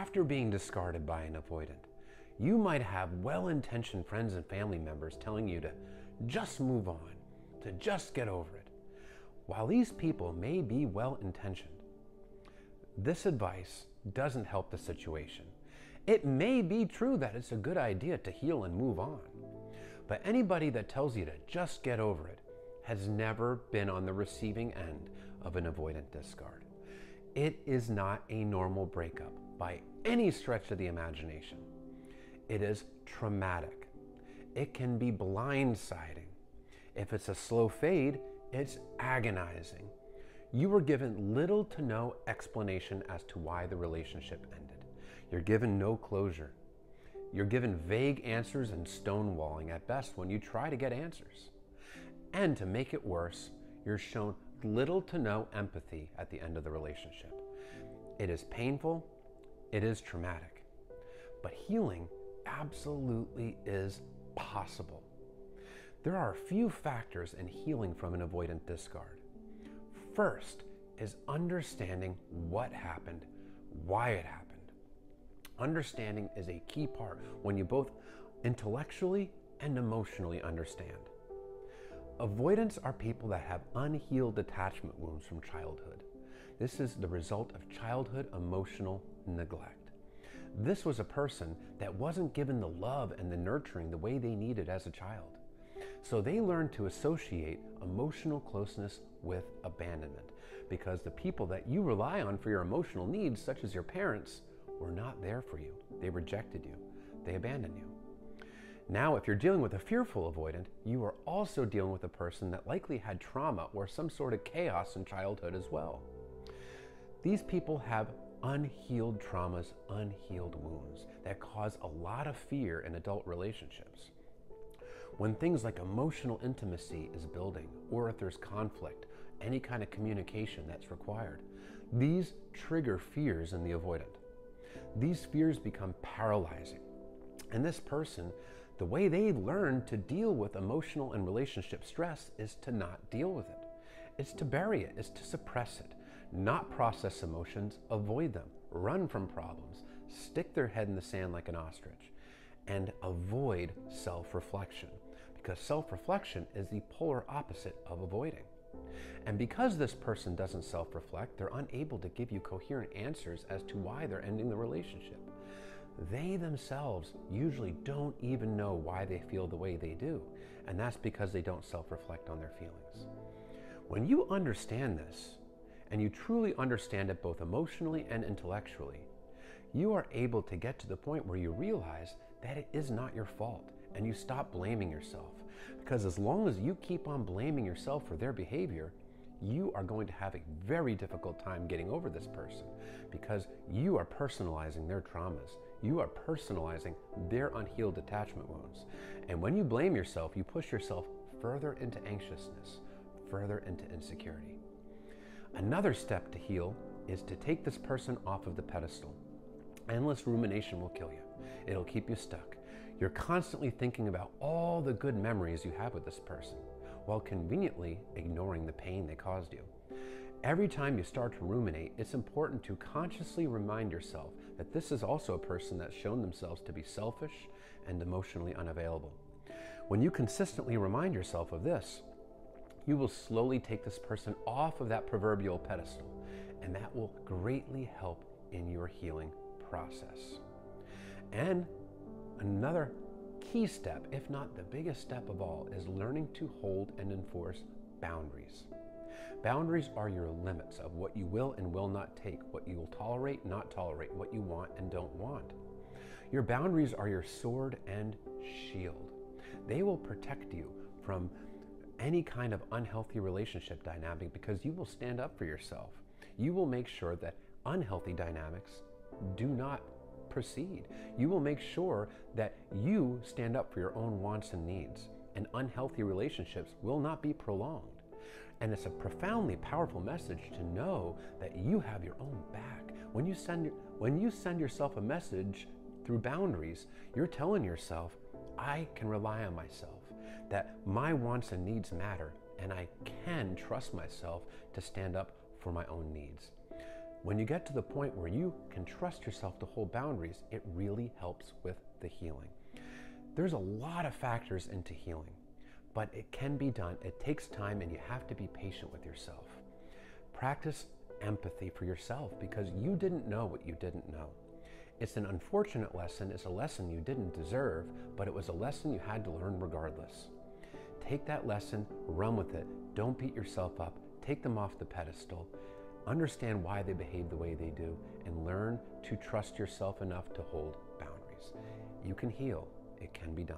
After being discarded by an avoidant, you might have well-intentioned friends and family members telling you to just move on, to just get over it. While these people may be well-intentioned, this advice doesn't help the situation. It may be true that it's a good idea to heal and move on, but anybody that tells you to just get over it has never been on the receiving end of an avoidant discard. It is not a normal breakup by any stretch of the imagination. It is traumatic. It can be blindsiding. If it's a slow fade, it's agonizing. You were given little to no explanation as to why the relationship ended. You're given no closure. You're given vague answers and stonewalling at best when you try to get answers. And to make it worse, you're shown little to no empathy at the end of the relationship. It is painful, it is traumatic, but healing absolutely is possible. There are a few factors in healing from an avoidant discard. First is understanding what happened, why it happened. Understanding is a key part when you both intellectually and emotionally understand. Avoidants are people that have unhealed attachment wounds from childhood. This is the result of childhood emotional neglect. This was a person that wasn't given the love and the nurturing the way they needed as a child. So they learned to associate emotional closeness with abandonment because the people that you rely on for your emotional needs, such as your parents, were not there for you. They rejected you. They abandoned you. Now, if you're dealing with a fearful avoidant, you are also dealing with a person that likely had trauma or some sort of chaos in childhood as well. These people have unhealed traumas, unhealed wounds that cause a lot of fear in adult relationships. When things like emotional intimacy is building, or if there's conflict, any kind of communication that's required, these trigger fears in the avoidant. These fears become paralyzing. And this person, the way they learn to deal with emotional and relationship stress is to not deal with it. It's to bury it, it's to suppress it, not process emotions, avoid them, run from problems, stick their head in the sand like an ostrich, and avoid self-reflection, because self-reflection is the polar opposite of avoiding. And because this person doesn't self-reflect, they're unable to give you coherent answers as to why they're ending the relationship. They themselves usually don't even know why they feel the way they do, and that's because they don't self-reflect on their feelings. When you understand this, and you truly understand it both emotionally and intellectually, you are able to get to the point where you realize that it is not your fault, and you stop blaming yourself. Because as long as you keep on blaming yourself for their behavior, you are going to have a very difficult time getting over this person because you are personalizing their traumas. You are personalizing their unhealed attachment wounds. And when you blame yourself, you push yourself further into anxiousness, further into insecurity. Another step to heal is to take this person off of the pedestal. Endless rumination will kill you. It'll keep you stuck. You're constantly thinking about all the good memories you have with this person, while conveniently ignoring the pain they caused you. Every time you start to ruminate, it's important to consciously remind yourself that this is also a person that's shown themselves to be selfish and emotionally unavailable. When you consistently remind yourself of this, you will slowly take this person off of that proverbial pedestal, and that will greatly help in your healing process. And another key step, if not the biggest step of all, is learning to hold and enforce boundaries. Boundaries are your limits of what you will and will not take, what you will tolerate, not tolerate, what you want and don't want. Your boundaries are your sword and shield. They will protect you from any kind of unhealthy relationship dynamic because you will stand up for yourself. You will make sure that unhealthy dynamics do not proceed. You will make sure that you stand up for your own wants and needs, and unhealthy relationships will not be prolonged. And it's a profoundly powerful message to know that you have your own back. When you send yourself a message through boundaries, you're telling yourself, I can rely on myself, that my wants and needs matter, and I can trust myself to stand up for my own needs. When you get to the point where you can trust yourself to hold boundaries, it really helps with the healing. There's a lot of factors into healing, but it can be done. It takes time, and you have to be patient with yourself. Practice empathy for yourself, because you didn't know what you didn't know. It's an unfortunate lesson. It's a lesson you didn't deserve, but it was a lesson you had to learn regardless. Take that lesson, run with it. Don't beat yourself up. Take them off the pedestal. Understand why they behave the way they do, and learn to trust yourself enough to hold boundaries. You can heal. It can be done.